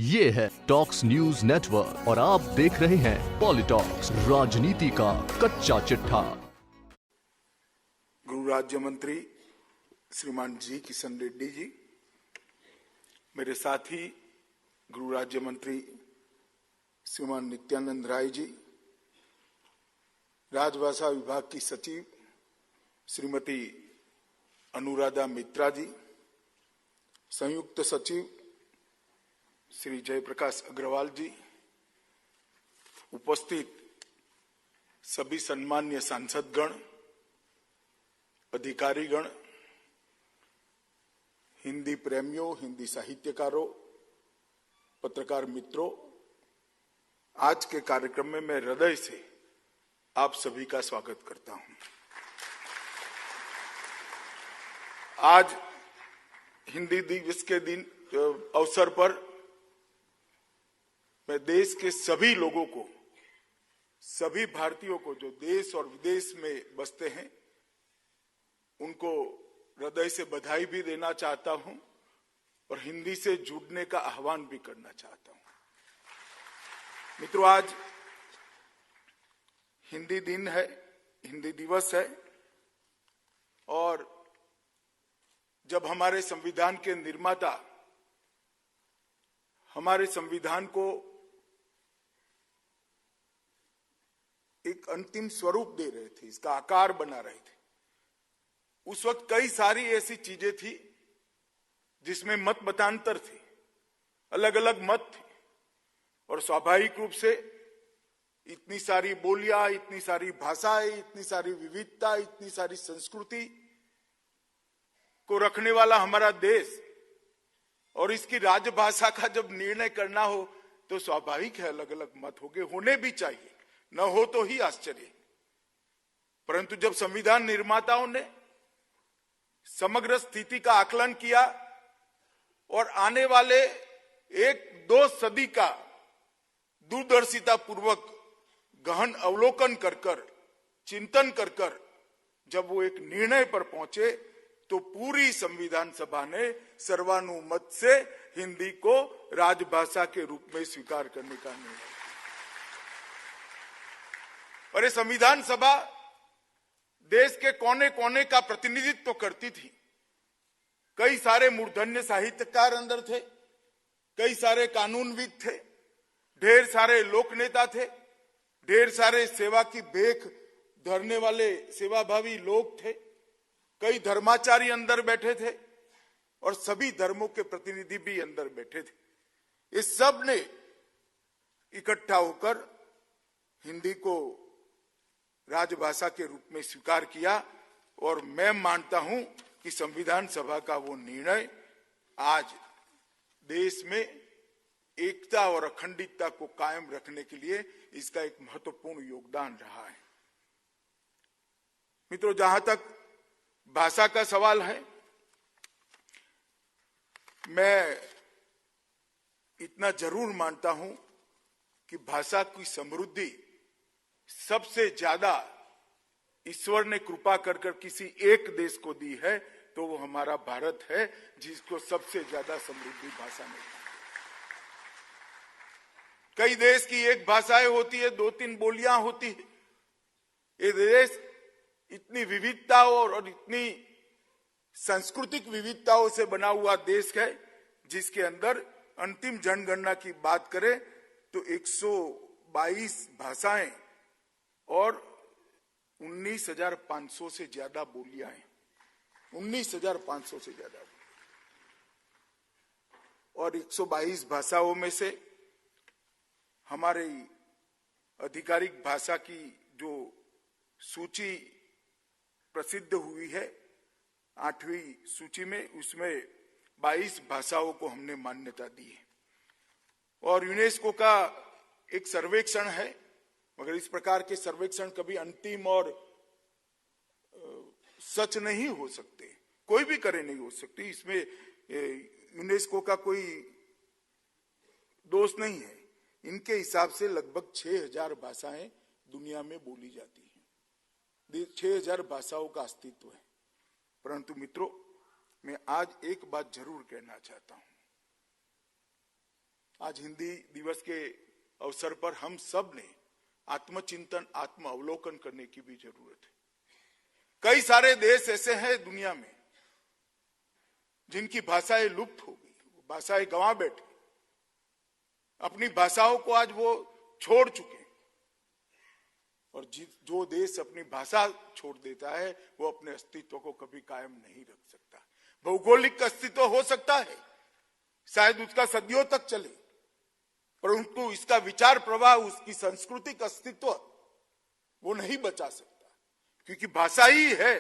ये है talks news network और आप देख रहे हैं पॉलिटॉक्स, राजनीति का कच्चा चिट्ठा। गृह राज्य मंत्री श्रीमान जी किशन रेड्डी जी, मेरे साथी गृह राज्य मंत्री श्रीमान नित्यानंद राय जी, राजभाषा विभाग की सचिव श्रीमती अनुराधा मित्रा जी, संयुक्त सचिव श्री जयप्रकाश अग्रवाल जी, उपस्थित सभी सम्मान्य सांसदगण, अधिकारीगण, हिंदी प्रेमियों, हिंदी साहित्यकारों, पत्रकार मित्रों, आज के कार्यक्रम में मैं हृदय से आप सभी का स्वागत करता हूं। आज हिंदी दिवस के दिन अवसर पर मैं देश के सभी लोगों को, सभी भारतीयों को जो देश और विदेश में बसते हैं, उनको हृदय से बधाई भी देना चाहता हूं और हिंदी से जुड़ने का आह्वान भी करना चाहता हूं। मित्रों, आज हिंदी दिन है, हिंदी दिवस है और जब हमारे संविधान के निर्माता हमारे संविधान को एक अंतिम स्वरूप दे रहे थे, इसका आकार बना रहे थे, उस वक्त कई सारी ऐसी चीजें थी जिसमें मत मतांतर थे, अलग अलग मत थे और स्वाभाविक रूप से इतनी सारी बोलियां, इतनी सारी भाषाएं, इतनी सारी विविधता, इतनी सारी संस्कृति को रखने वाला हमारा देश और इसकी राजभाषा का जब निर्णय करना हो तो स्वाभाविक है अलग अलग मत होने भी चाहिए, न हो तो ही आश्चर्य। परंतु जब संविधान निर्माताओं ने समग्र स्थिति का आकलन किया और आने वाले 1-2 सदी का दूरदर्शिता पूर्वक गहन अवलोकन कर चिंतन कर जब वो एक निर्णय पर पहुंचे तो पूरी संविधान सभा ने सर्वानुमत से हिंदी को राजभाषा के रूप में स्वीकार करने का निर्णय। और ये संविधान सभा देश के कोने कोने का प्रतिनिधित्व करती थी। कई सारे मूर्धन्य साहित्यकार अंदर थे, कई सारे कानूनविद थे, ढेर सारे लोक नेता थे, ढेर सारे सेवा की भेख धरने वाले सेवाभावी लोग थे, कई धर्माचारी अंदर बैठे थे और सभी धर्मों के प्रतिनिधि भी अंदर बैठे थे। इस सब ने इकट्ठा होकर हिंदी को राजभाषा के रूप में स्वीकार किया और मैं मानता हूं कि संविधान सभा का वो निर्णय आज देश में एकता और अखंडितता को कायम रखने के लिए इसका एक महत्वपूर्ण योगदान रहा है। मित्रों, जहां तक भाषा का सवाल है, मैं इतना जरूर मानता हूं कि भाषा की समृद्धि सबसे ज्यादा ईश्वर ने कृपा कर किसी एक देश को दी है तो वो हमारा भारत है, जिसको सबसे ज्यादा समृद्धि भाषा मिली। कई देश की एक भाषाएं होती है, 2-3 बोलियां होती है। ये देश इतनी विविधताओं और इतनी सांस्कृतिक विविधताओं से बना हुआ देश है, जिसके अंदर अंतिम जनगणना की बात करें तो 122 भाषाएं और 19,500 से ज्यादा बोलियां हैं। 19,500 से ज्यादा और 122 भाषाओं में से हमारी आधिकारिक भाषा की जो सूची प्रसिद्ध हुई है 8वीं सूची में, उसमें 22 भाषाओं को हमने मान्यता दी है। और यूनेस्को का एक सर्वेक्षण है, मगर इस प्रकार के सर्वेक्षण कभी अंतिम और सच नहीं हो सकते, कोई भी करे नहीं हो सकती। इसमें यूनेस्को का कोई दोष नहीं है। इनके हिसाब से लगभग 6,000 भाषाएं दुनिया में बोली जाती हैं। 6,000 भाषाओं का अस्तित्व है। परंतु मित्रों, मैं आज एक बात जरूर कहना चाहता हूं आज हिंदी दिवस के अवसर पर हम सब ने आत्मचिंतन, आत्म अवलोकन करने की भी जरूरत है। कई सारे देश ऐसे हैं दुनिया में जिनकी भाषाएं लुप्त हो गई, भाषाएं गंवा बैठे, अपनी भाषाओं को आज वो छोड़ चुके। और जो देश अपनी भाषा छोड़ देता है वो अपने अस्तित्व को कभी कायम नहीं रख सकता। भौगोलिक अस्तित्व हो सकता है, शायद उसका सदियों तक चले, परंतु इसका विचार प्रवाह, उसकी सांस्कृतिक अस्तित्व वो नहीं बचा सकता, क्योंकि भाषा ही है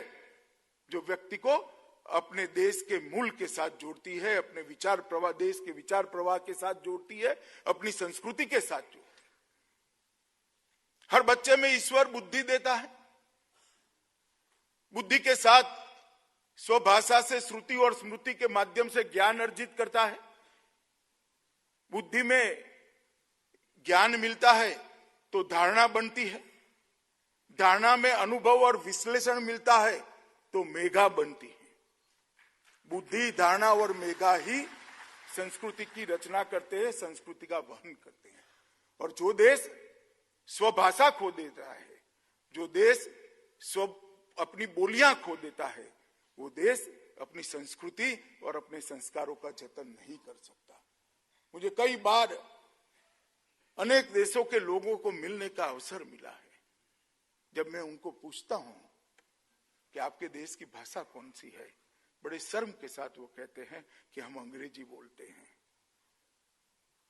जो व्यक्ति को अपने देश के मूल के साथ जोड़ती है, अपने विचार प्रवाह, देश के विचार प्रवाह के साथ जोड़ती है, अपनी संस्कृति के साथ जोड़ती है। हर बच्चे में ईश्वर बुद्धि देता है, बुद्धि के साथ स्वभाषा से श्रुति और स्मृति के माध्यम से ज्ञान अर्जित करता है। बुद्धि में ज्ञान मिलता है तो धारणा बनती है, धारणा में अनुभव और विश्लेषण मिलता है तो मेघा बनती है। बुद्धि, धारणा और मेघा ही संस्कृति की रचना करते हैं, संस्कृति का वहन करते हैं। और जो देश स्वभाषा खो देता है, जो देश अपनी बोलियां खो देता है, वो देश अपनी संस्कृति और अपने संस्कारों का जतन नहीं कर सकता। मुझे कई बार अनेक देशों के लोगों को मिलने का अवसर मिला है। जब मैं उनको पूछता हूं कि आपके देश की भाषा कौन सी है, बड़े शर्म के साथ वो कहते हैं कि हम अंग्रेजी बोलते हैं।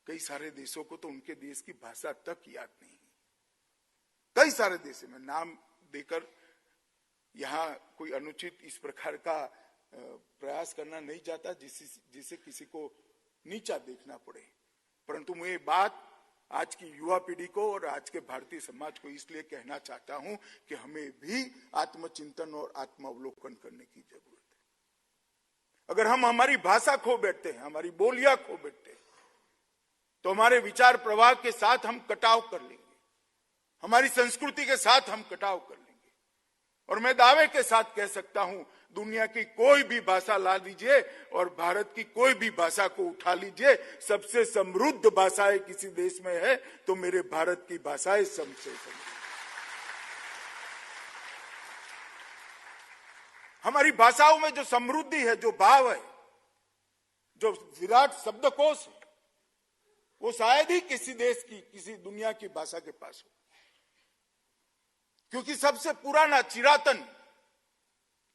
कई सारे देशों को तो उनके देश की भाषा तक याद नहीं। कई सारे देशों में नाम देकर यहां कोई अनुचित इस प्रकार का प्रयास करना नहीं चाहता जिससे किसी को नीचा देखना पड़े, परंतु मैं ये बात आज की युवा पीढ़ी को और आज के भारतीय समाज को इसलिए कहना चाहता हूं कि हमें भी आत्मचिंतन और आत्मावलोकन करने की जरूरत है। अगर हम हमारी भाषा खो बैठते हैं, हमारी बोलियां खो बैठते हैं, तो हमारे विचार प्रवाह के साथ हम कटाव कर लेंगे, हमारी संस्कृति के साथ हम कटाव कर लेंगे। और मैं दावे के साथ कह सकता हूं, दुनिया की कोई भी भाषा ला लीजिए और भारत की कोई भी भाषा को उठा लीजिए, सबसे समृद्ध भाषाएं किसी देश में है तो मेरे भारत की भाषाएं सबसे समृद्ध। हमारी भाषाओं में जो समृद्धि है, जो भाव है, जो विराट शब्दकोश है, वो शायद ही किसी देश की, किसी दुनिया की भाषा के पास हो। क्योंकि सबसे पुराना, चिरातन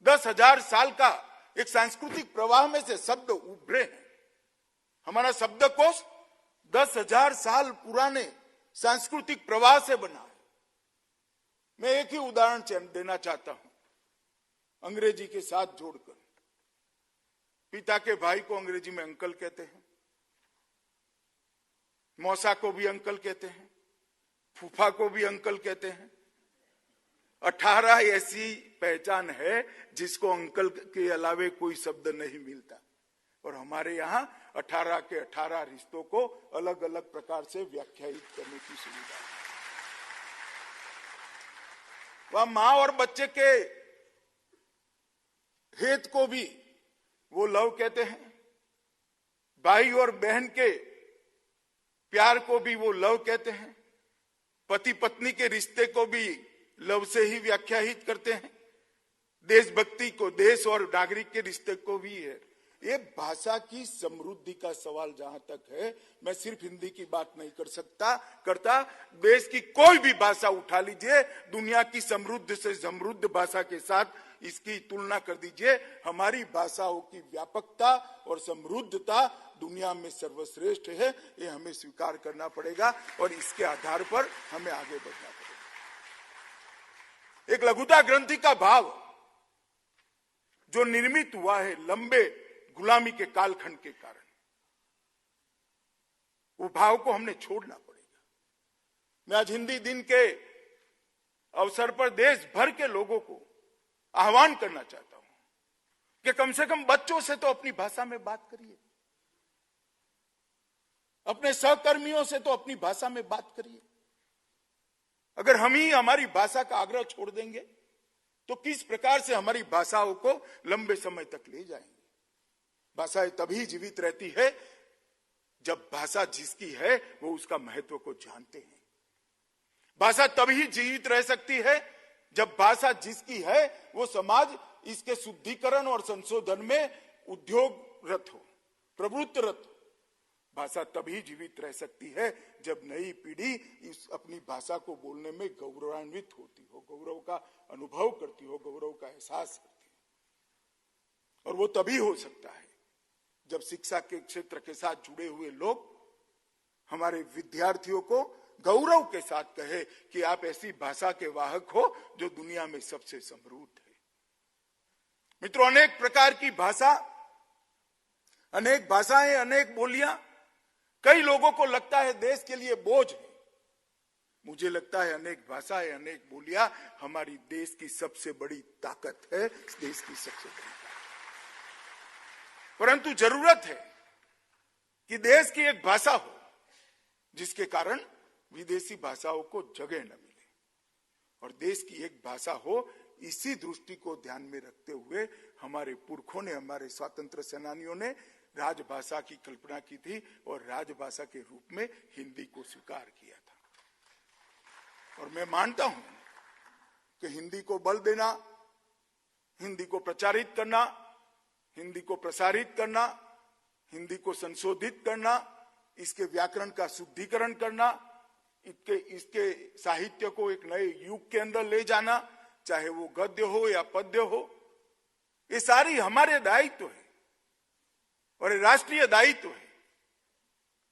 10,000 साल का एक सांस्कृतिक प्रवाह में से शब्द उभरे हैं। हमारा शब्दकोश 10,000 साल पुराने सांस्कृतिक प्रवाह से बना है। मैं एक ही उदाहरण देना चाहता हूं, अंग्रेजी के साथ जोड़कर। पिता के भाई को अंग्रेजी में अंकल कहते हैं, मौसा को भी अंकल कहते हैं, फूफा को भी अंकल कहते हैं। 18 ऐसी पहचान है जिसको अंकल के अलावे कोई शब्द नहीं मिलता। और हमारे यहां 18 के 18 रिश्तों को अलग अलग प्रकार से व्याख्यायित करने की सुविधा है। वह मां और बच्चे के हेत को भी वो लव कहते हैं, भाई और बहन के प्यार को भी वो लव कहते हैं, पति पत्नी के रिश्ते को भी लव से ही व्याख्यायित करते हैं, देशभक्ति को, देश और नागरिक के रिश्ते को भी है। ये भाषा की समृद्धि का सवाल जहां तक है, मैं सिर्फ हिंदी की बात नहीं करता, देश की कोई भी भाषा उठा लीजिए, दुनिया की समृद्ध से समृद्ध भाषा के साथ इसकी तुलना कर दीजिए, हमारी भाषाओं की व्यापकता और समृद्धता दुनिया में सर्वश्रेष्ठ है। ये हमें स्वीकार करना पड़ेगा और इसके आधार पर हमें आगे बढ़ना पड़ेगा। एक लघुता ग्रंथि का भाव जो निर्मित हुआ है लंबे गुलामी के कालखंड के कारण, वो भाव को हमने छोड़ना पड़ेगा। मैं आज हिंदी दिन के अवसर पर देश भर के लोगों को आह्वान करना चाहता हूं कि कम से कम बच्चों से तो अपनी भाषा में बात करिए, अपने सहकर्मियों से तो अपनी भाषा में बात करिए। अगर हम ही हमारी भाषा का आग्रह छोड़ देंगे तो किस प्रकार से हमारी भाषाओं को लंबे समय तक ले जाएंगे। भाषाएं तभी जीवित रहती है जब भाषा जिसकी है वो उसका महत्व को जानते हैं। भाषा तभी जीवित रह सकती है जब भाषा जिसकी है वो समाज इसके शुद्धिकरण और संशोधन में उद्योगरत हो, प्रवृत्तरत हो। भाषा तभी जीवित रह सकती है जब नई पीढ़ी इस अपनी भाषा को बोलने में गौरवान्वित होती हो, गौरव का अनुभव करती हो, गौरव का एहसास करती हो। और वो तभी हो सकता है जब शिक्षा के क्षेत्र के साथ जुड़े हुए लोग हमारे विद्यार्थियों को गौरव के साथ कहे कि आप ऐसी भाषा के वाहक हो जो दुनिया में सबसे समृद्ध है। मित्रों, अनेक प्रकार की भाषा, अनेक भाषाएं, अनेक बोलियां कई लोगों को लगता है देश के लिए बोझ है। मुझे लगता है अनेक भाषाएं, अनेक बोलियां हमारी देश की सबसे बड़ी ताकत है, देश की सबसे बड़ी ताकत। परंतु जरूरत है कि देश की एक भाषा हो जिसके कारण विदेशी भाषाओं को जगह न मिले, और देश की एक भाषा हो। इसी दृष्टि को ध्यान में रखते हुए हमारे पुरखों ने, हमारे स्वतंत्र सेनानियों ने राजभाषा की कल्पना की थी और राजभाषा के रूप में हिंदी को स्वीकार किया था। और मैं मानता हूं कि हिंदी को बल देना, हिंदी को प्रचारित करना, हिंदी को प्रसारित करना, हिंदी को संशोधित करना, इसके व्याकरण का शुद्धिकरण करना, इसके साहित्य को एक नए युग के अंदर ले जाना, चाहे वो गद्य हो या पद्य हो, ये सारी हमारे दायित्व है और राष्ट्रीय दायित्व है।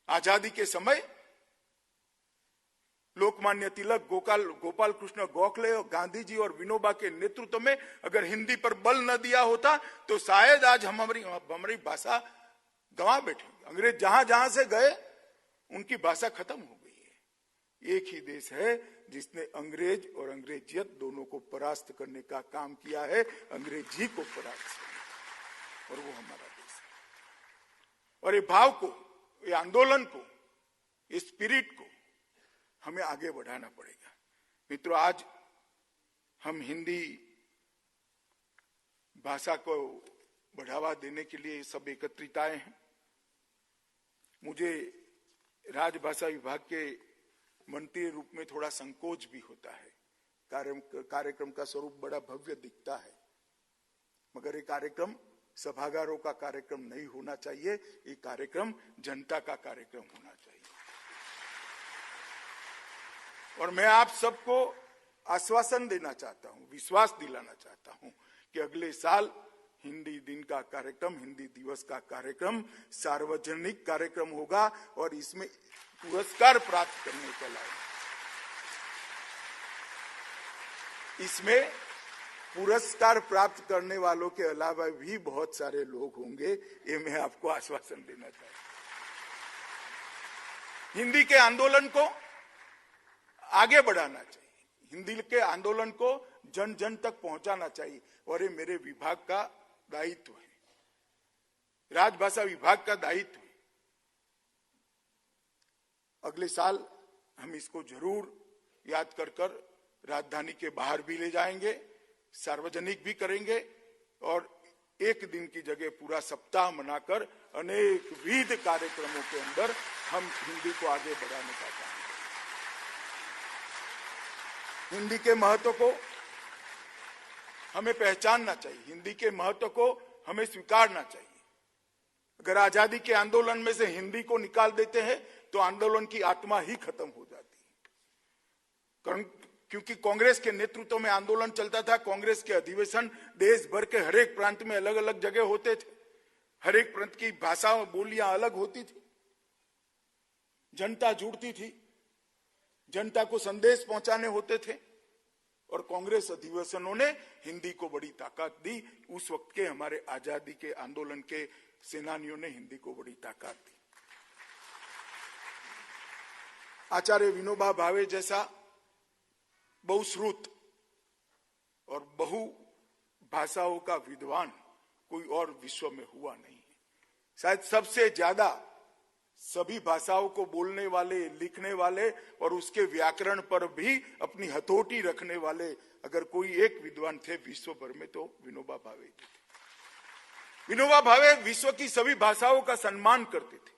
आजादी के समय लोकमान्य तिलक, गोपाल कृष्ण गोखले और गांधी जी और विनोबा के नेतृत्व में अगर हिंदी पर बल न दिया होता तो शायद आज हमारी भाषा गंवा बैठे। अंग्रेज जहां जहां से गए उनकी भाषा खत्म हो गई है। एक ही देश है जिसने अंग्रेज और अंग्रेजियत दोनों को परास्त करने का काम किया है, अंग्रेजी को परास्त करने, और वो हमारा देश है। और ये भाव को, ये आंदोलन को, ये स्पिरिट को हमें आगे बढ़ाना पड़ेगा। मित्रों, आज हम हिंदी भाषा को बढ़ावा देने के लिए सब एकत्रित आए हैं। मुझे राजभाषा विभाग के मंत्री रूप में थोड़ा संकोच भी होता है। कार्यक्रम का स्वरूप बड़ा भव्य दिखता है, मगर ये कार्यक्रम सभागारों का कार्यक्रम नहीं होना चाहिए, ये कार्यक्रम जनता का कार्यक्रम होना चाहिए। और मैं आप सबको आश्वासन देना चाहता हूं, विश्वास दिलाना चाहता हूं कि अगले साल हिंदी दिन का कार्यक्रम, हिंदी दिवस का कार्यक्रम सार्वजनिक कार्यक्रम होगा और इसमें पुरस्कार प्राप्त करने के लायक, इसमें पुरस्कार प्राप्त करने वालों के अलावा भी बहुत सारे लोग होंगे, ये मैं आपको आश्वासन देना चाहता हूं। हिंदी के आंदोलन को आगे बढ़ाना चाहिए, हिंदी के आंदोलन को जन जन तक पहुंचाना चाहिए, और ये मेरे विभाग का दायित्व है, राजभाषा विभाग का दायित्व है। अगले साल हम इसको जरूर याद कर राजधानी के बाहर भी ले जाएंगे, सार्वजनिक भी करेंगे, और एक दिन की जगह पूरा सप्ताह मनाकर अनेक विविध कार्यक्रमों के अंदर हम हिंदी को आगे बढ़ाने का काम करेंगे। हिंदी के महत्व को हमें पहचानना चाहिए, हिंदी के महत्व को हमें स्वीकारना चाहिए। अगर आजादी के आंदोलन में से हिंदी को निकाल देते हैं तो आंदोलन की आत्मा ही खत्म हो जाती है। क्योंकि कांग्रेस के नेतृत्व में आंदोलन चलता था, कांग्रेस के अधिवेशन देश भर के हर एक प्रांत में अलग अलग जगह होते थे, हर एक प्रांत की भाषा और बोलियां अलग होती थी, जनता जुड़ती थी, जनता को संदेश पहुंचाने होते थे, और कांग्रेस अधिवेशनों ने हिंदी को बड़ी ताकत दी। उस वक्त के हमारे आजादी के आंदोलन के सेनानियों ने हिंदी को बड़ी ताकत दी। आचार्य विनोबा भावे जैसा बहुश्रुत और बहु भाषाओं का विद्वान कोई और विश्व में हुआ नहीं है। शायद सबसे ज्यादा सभी भाषाओं को बोलने वाले, लिखने वाले और उसके व्याकरण पर भी अपनी हथौटी रखने वाले अगर कोई एक विद्वान थे विश्व भर में तो विनोबा भावे थे। विनोबा भावे विश्व की सभी भाषाओं का सम्मान करते थे,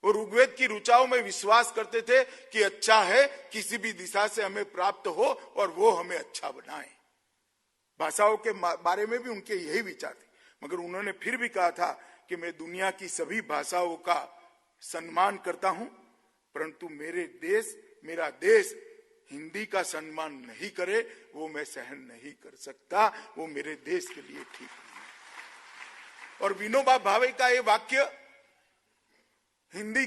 वो ऋग्वेद की ऋचाओं में विश्वास करते थे कि अच्छा है किसी भी दिशा से हमें प्राप्त हो और वो हमें अच्छा बनाए। भाषाओं के बारे में भी उनके यही विचार थे, मगर उन्होंने फिर भी कहा था कि मैं दुनिया की सभी भाषाओं का सम्मान करता हूं, परंतु मेरा देश हिंदी का सम्मान नहीं करे वो मैं सहन नहीं कर सकता, वो मेरे देश के लिए ठीक नहीं है। और विनोबा भावे का ये वाक्य हिंदी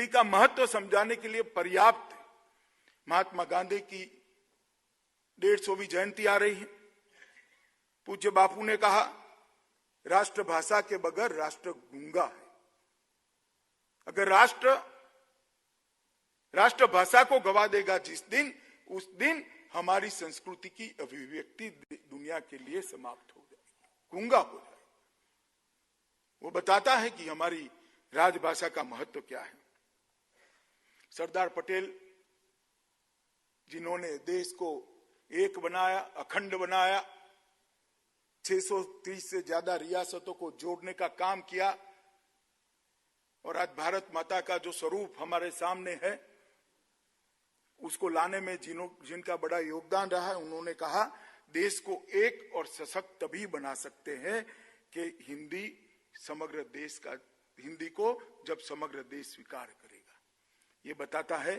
का महत्व समझाने के लिए पर्याप्त है। महात्मा गांधी की 150वीं जयंती आ रही है। पूज्य बापू ने कहा, राष्ट्रभाषा के बगैर राष्ट्र गूंगा है। अगर राष्ट्रभाषा को गवा देगा जिस दिन, उस दिन हमारी संस्कृति की अभिव्यक्ति दुनिया के लिए समाप्त हो जाएगी, गूंगा हो जाएगी। वो बताता है कि हमारी राजभाषा का महत्व क्या है। सरदार पटेल जिन्होंने देश को एक बनाया, अखंड बनाया, 630 से ज्यादा रियासतों को जोड़ने का काम किया, और आज भारत माता का जो स्वरूप हमारे सामने है उसको लाने में जिनका बड़ा योगदान रहा है, उन्होंने कहा देश को एक और सशक्त तभी बना सकते हैं कि हिंदी को जब समग्र देश स्वीकार करेगा। ये बताता है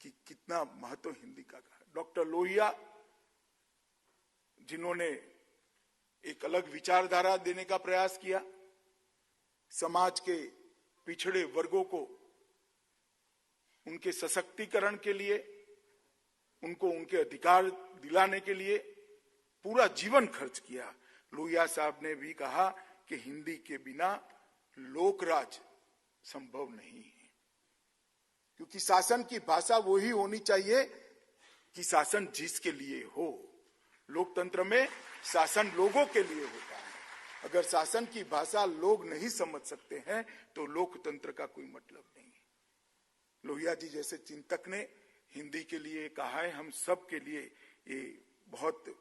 कि कितना महत्व हिंदी का। डॉक्टर लोहिया जिन्होंने एक अलग विचारधारा देने का प्रयास किया, समाज के पिछड़े वर्गों को उनके सशक्तिकरण के लिए, उनको उनके अधिकार दिलाने के लिए पूरा जीवन खर्च किया। लोहिया साहब ने भी कहा कि हिंदी के बिना लोकराज संभव नहीं है, क्योंकि शासन की भाषा वो ही होनी चाहिए कि शासन जिसके लिए हो। लोकतंत्र में शासन लोगों के लिए होता है। अगर शासन की भाषा लोग नहीं समझ सकते हैं तो लोकतंत्र का कोई मतलब नहीं है। लोहिया जी जैसे चिंतक ने हिंदी के लिए कहा है, हम सब के लिए ये बहुत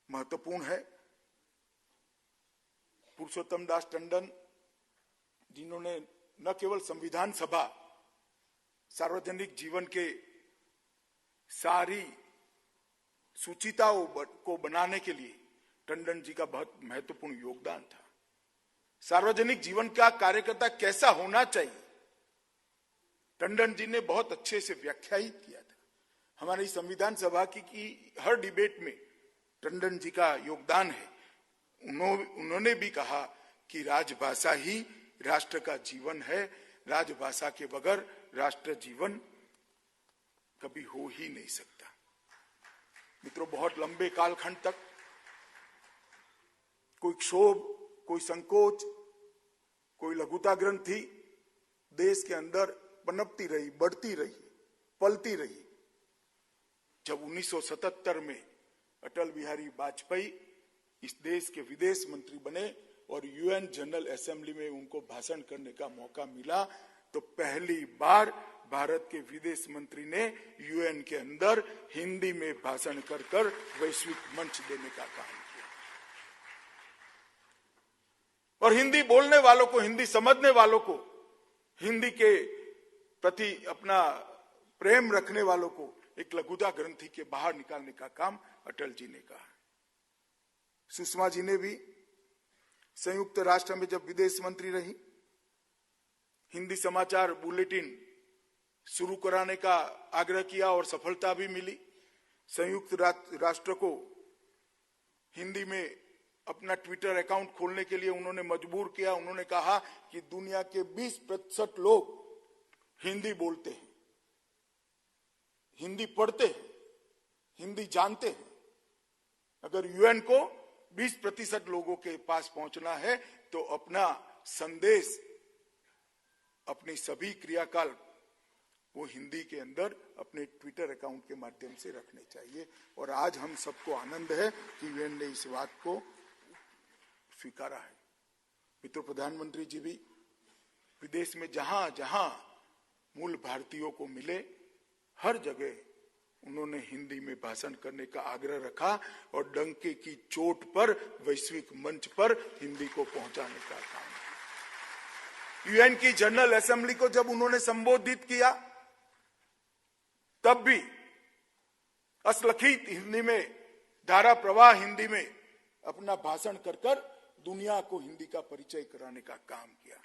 महत्वपूर्ण है। पुरुषोत्तम दास टंडन जिन्होंने न केवल संविधान सभा, सार्वजनिक जीवन के सारी सूचिताओं को बनाने के लिए टंडन जी का बहुत महत्वपूर्ण योगदान था। सार्वजनिक जीवन का कार्यकर्ता कैसा होना चाहिए, टंडन जी ने बहुत अच्छे से व्याख्यायित किया था। हमारी संविधान सभा की हर डिबेट में टंडन जी का योगदान है। उन्होंने भी कहा कि राजभाषा ही राष्ट्र का जीवन है, राजभाषा के बगैर राष्ट्र जीवन कभी हो ही नहीं सकता। मित्रों, बहुत लंबे कालखंड तक कोई क्षोभ, कोई संकोच, कोई लघुता ग्रंथि देश के अंदर पनपती रही, बढ़ती रही, पलती रही। जब 1977 में अटल बिहारी वाजपेयी इस देश के विदेश मंत्री बने और यूएन जनरल असेंबली में उनको भाषण करने का मौका मिला, तो पहली बार भारत के विदेश मंत्री ने यूएन के अंदर हिंदी में भाषण कर वैश्विक मंच देने का काम किया। और हिंदी बोलने वालों को, हिंदी समझने वालों को, हिंदी के प्रति अपना प्रेम रखने वालों को एक लघुता ग्रंथि के बाहर निकालने का काम अटल जी ने कहा। सुषमा जी ने भी संयुक्त राष्ट्र में जब विदेश मंत्री रही, हिंदी समाचार बुलेटिन शुरू कराने का आग्रह किया और सफलता भी मिली। संयुक्त राष्ट्र को हिंदी में अपना ट्विटर अकाउंट खोलने के लिए उन्होंने मजबूर किया। उन्होंने कहा कि दुनिया के 20% लोग हिंदी बोलते हैं, हिंदी पढ़ते हैं, हिंदी जानते हैं। अगर यूएन को 20% लोगों के पास पहुंचना है तो अपना संदेश, अपनी सभी क्रियाकलाप वो हिंदी के अंदर अपने ट्विटर अकाउंट के माध्यम से रखने चाहिए। और आज हम सबको आनंद है कि यूएन ने इस बात को स्वीकारा है। मित्रों, प्रधानमंत्री जी भी विदेश में जहां जहां मूल भारतीयों को मिले, हर जगह उन्होंने हिंदी में भाषण करने का आग्रह रखा और डंके की चोट पर वैश्विक मंच पर हिंदी को पहुंचाने का काम किया। यूएन की जनरल असेंबली को जब उन्होंने संबोधित किया, तब भी असलिखित हिंदी में, धारा प्रवाह हिंदी में अपना भाषण कर कर दुनिया को हिंदी का परिचय कराने का काम किया।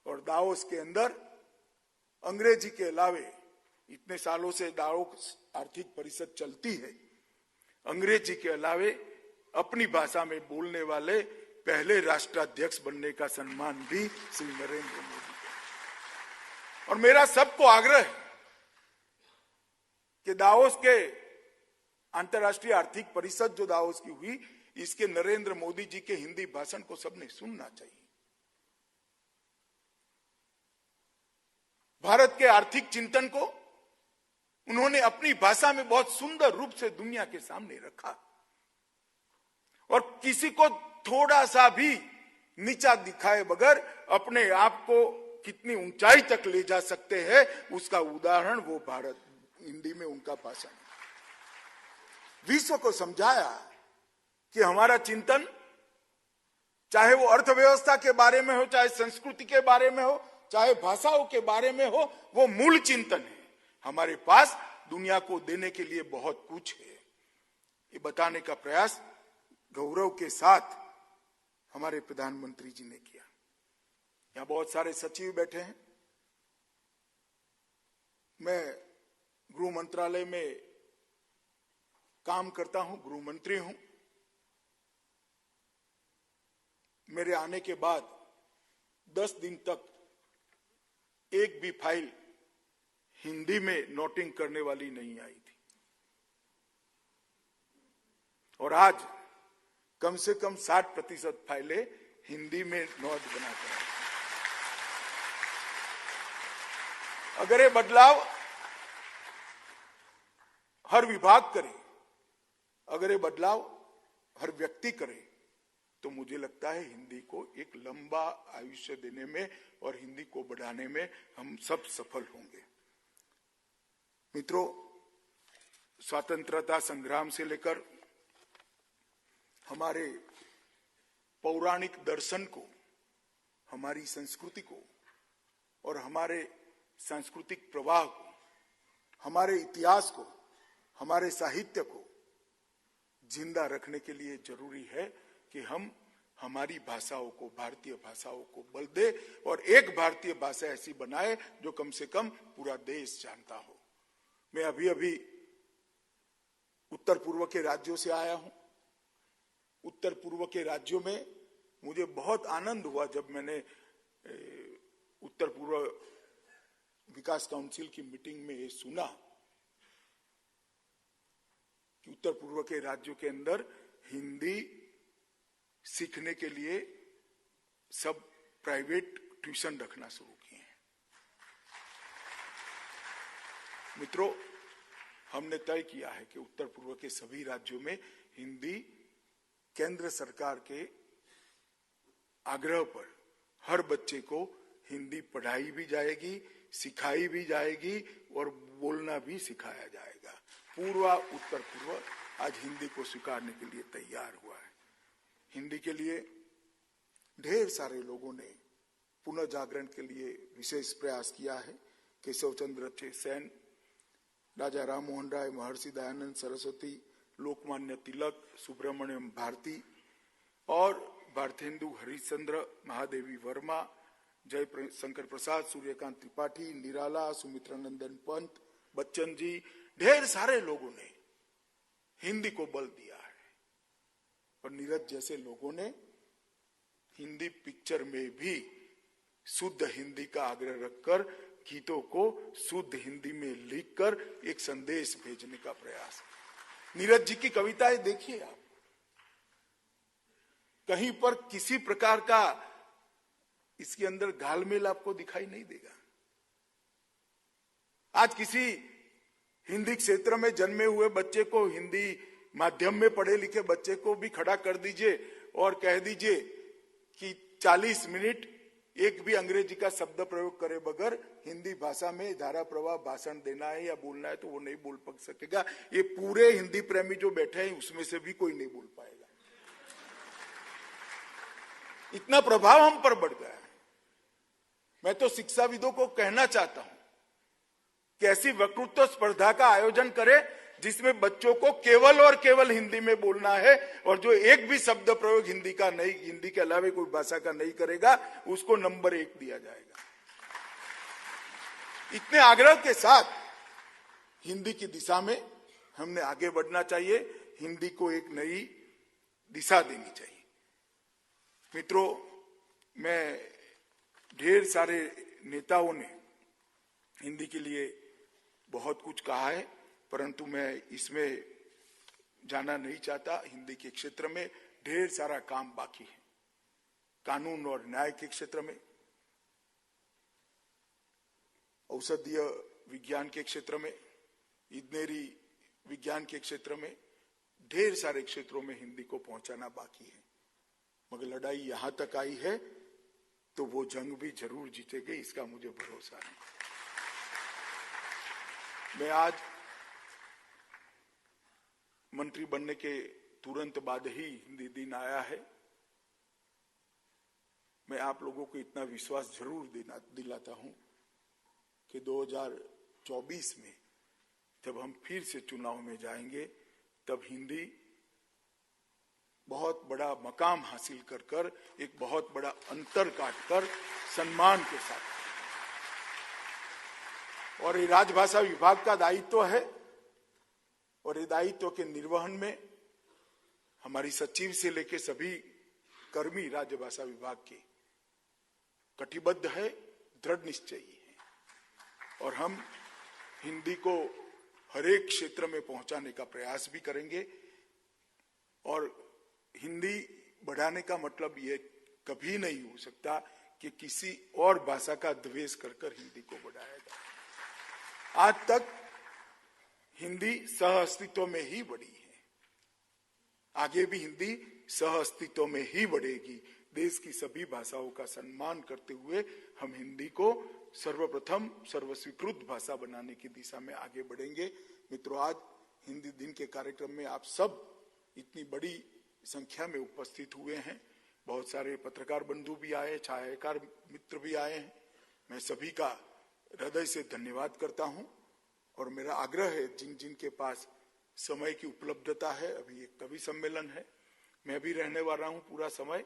और दावोस के अंदर अंग्रेजी के अलावे, इतने सालों से दावोस आर्थिक परिषद चलती है, अंग्रेजी के अलावे अपनी भाषा में बोलने वाले पहले राष्ट्राध्यक्ष बनने का सम्मान भी श्री नरेंद्र मोदी को। और मेरा सबको आग्रह है कि दावोस के अंतर्राष्ट्रीय आर्थिक परिषद जो दावोस की हुई, इसके नरेंद्र मोदी जी के हिंदी भाषण को सबने सुनना चाहिए। भारत के आर्थिक चिंतन को उन्होंने अपनी भाषा में बहुत सुंदर रूप से दुनिया के सामने रखा और किसी को थोड़ा सा भी नीचा दिखाए बगैर अपने आप को कितनी ऊंचाई तक ले जा सकते हैं, उसका उदाहरण वो भारत हिंदी में उनका भाषण। विश्व को समझाया कि हमारा चिंतन, चाहे वो अर्थव्यवस्था के बारे में हो, चाहे संस्कृति के बारे में हो, चाहे भाषाओं के बारे में हो, वो मूल चिंतन है। हमारे पास दुनिया को देने के लिए बहुत कुछ है, ये बताने का प्रयास गौरव के साथ हमारे प्रधानमंत्री जी ने किया। यहां बहुत सारे सचिव बैठे हैं। मैं गृह मंत्रालय में काम करता हूं, गृह मंत्री हूं। मेरे आने के बाद 10 दिन तक एक भी फाइल हिंदी में नोटिंग करने वाली नहीं आई थी, और आज कम से कम 60% फाइलें हिंदी में नोट बनाकर आई। अगर ये बदलाव हर विभाग करे, अगर ये बदलाव हर व्यक्ति करे, तो मुझे लगता है हिंदी को एक लंबा आयुष्य देने में और हिंदी को बढ़ाने में हम सब सफल होंगे। मित्रों, स्वतंत्रता संग्राम से लेकर हमारे पौराणिक दर्शन को, हमारी संस्कृति को और हमारे सांस्कृतिक प्रवाह को, हमारे इतिहास को, हमारे साहित्य को जिंदा रखने के लिए जरूरी है कि हम हमारी भाषाओं को, भारतीय भाषाओं को बल दे और एक भारतीय भाषा ऐसी बनाए जो कम से कम पूरा देश जानता हो। मैं अभी अभी उत्तर पूर्व के राज्यों से आया हूं। उत्तर पूर्व के राज्यों में मुझे बहुत आनंद हुआ जब मैंने उत्तर पूर्व विकास काउंसिल की मीटिंग में ये सुना कि उत्तर पूर्व के राज्यों के अंदर हिंदी सीखने के लिए सब प्राइवेट ट्यूशन रखना शुरू किए हैं। मित्रों, हमने तय किया है कि उत्तर पूर्व के सभी राज्यों में हिंदी केंद्र सरकार के आग्रह पर हर बच्चे को हिंदी पढ़ाई भी जाएगी, सिखाई भी जाएगी और बोलना भी सिखाया जाएगा। पूर्वा उत्तर पूर्व आज हिंदी को स्वीकारने के लिए तैयार हुआ है। हिंदी के लिए ढेर सारे लोगों ने पुनः जागरण के लिए विशेष प्रयास किया है। केशव चंद्र सेन, राजा राम मोहन राय, महर्षि दयानंद सरस्वती, लोकमान्य तिलक, सुब्रमण्यम भारती और भारतेंदु हरिश्चंद्र, महादेवी वर्मा, जय शंकर प्रसाद, सूर्यकांत त्रिपाठी, निराला, सुमित्रानंदन पंत, बच्चन जी, ढेर सारे लोगों ने हिंदी को बल दिया है। और नीरज जैसे लोगों ने हिंदी पिक्चर में भी शुद्ध हिंदी का आग्रह रखकर गीतों को शुद्ध हिंदी में लिखकर एक संदेश भेजने का प्रयास। नीरज जी की कविताएं देखिए आप, कहीं पर किसी प्रकार का इसके अंदर घालमेल आपको दिखाई नहीं देगा। आज किसी हिंदी क्षेत्र में जन्मे हुए बच्चे को, हिंदी माध्यम में पढ़े लिखे बच्चे को भी खड़ा कर दीजिए और कह दीजिए कि 40 मिनट एक भी अंग्रेजी का शब्द प्रयोग करे बगैर हिंदी भाषा में धारा प्रवाह भाषण देना है या बोलना है, तो वो नहीं बोल सकेगा। ये पूरे हिंदी प्रेमी जो बैठे हैं उसमें से भी कोई नहीं बोल पाएगा। इतना प्रभाव हम पर बढ़ गया है। मैं तो शिक्षाविदों को कहना चाहता हूं कि ऐसी वक्तृत्व स्पर्धा का आयोजन करे जिसमें बच्चों को केवल और केवल हिंदी में बोलना है, और जो एक भी शब्द प्रयोग हिंदी के अलावा कोई भाषा का नहीं करेगा उसको नंबर 1 दिया जाएगा। इतने आग्रह के साथ हिंदी की दिशा में हमने आगे बढ़ना चाहिए, हिंदी को एक नई दिशा देनी चाहिए। मित्रों, मैं ढेर सारे नेताओं ने हिंदी के लिए बहुत कुछ कहा है, परंतु मैं इसमें जाना नहीं चाहता। हिंदी के क्षेत्र में ढेर सारा काम बाकी है, कानून और न्याय के क्षेत्र में, औषधीय विज्ञान के क्षेत्र में, इंजीनियरी विज्ञान के क्षेत्र में, ढेर सारे क्षेत्रों में हिंदी को पहुंचाना बाकी है। मगर लड़ाई यहां तक आई है तो वो जंग भी जरूर जीतेगी, इसका मुझे भरोसा है। मैं आज मंत्री बनने के तुरंत बाद ही हिंदी दिन आया है। मैं आप लोगों को इतना विश्वास जरूर दिलाता हूं कि 2024 में जब हम फिर से चुनाव में जाएंगे तब हिंदी बहुत बड़ा मकाम हासिल कर एक बहुत बड़ा अंतर काटकर सम्मान के साथ, और ये राजभाषा विभाग का दायित्व है, और ये दायित्व के निर्वहन में हमारी सचिव से लेकर सभी कर्मी राजभाषा विभाग के कटिबद्ध है, दृढ़ निश्चयी है, और हम हिंदी को हर एक क्षेत्र में पहुंचाने का प्रयास भी करेंगे। और हिंदी बढ़ाने का मतलब ये कभी नहीं हो सकता कि किसी और भाषा का द्वेष कर हिंदी को बढ़ाया जाए। आज तक हिंदी सह अस्तित्व में ही बढ़ी है, आगे भी हिंदी सह अस्तित्व में ही बढ़ेगी। देश की सभी भाषाओं का सम्मान करते हुए हम हिंदी को सर्वप्रथम सर्वस्वीकृत भाषा बनाने की दिशा में आगे बढ़ेंगे। मित्रों, आज हिंदी दिन के कार्यक्रम में आप सब इतनी बड़ी संख्या में उपस्थित हुए हैं। बहुत सारे पत्रकार बंधु भी आए, छायाकार मित्र भी आए हैं। मैं सभी का हृदय से धन्यवाद करता हूं, और मेरा आग्रह है जिन जिन के पास समय की उपलब्धता है, अभी एक कवि सम्मेलन है, मैं भी रहने वाला हूं पूरा समय,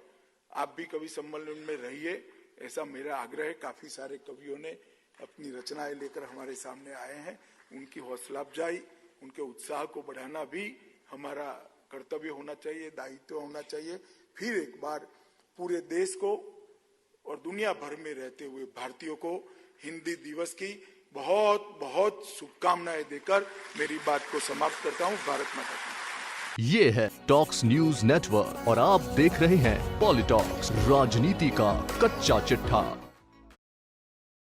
आप भी कवि सम्मेलन में रहिए, ऐसा मेरा आग्रह है। काफी सारे कवियों ने अपनी रचनाएं लेकर हमारे सामने आए हैं, उनकी हौसला अफजाई, उनके उत्साह को बढ़ाना भी हमारा कर्तव्य होना चाहिए, दायित्व होना चाहिए। फिर एक बार पूरे देश को और दुनिया भर में रहते हुए भारतीयों को हिंदी दिवस की बहुत बहुत शुभकामनाएं देकर मेरी बात को समाप्त करता हूं। भारत माता की। ये है टॉक्स न्यूज नेटवर्क और आप देख रहे हैं पॉलिटॉक्स, राजनीति का कच्चा चिट्ठा।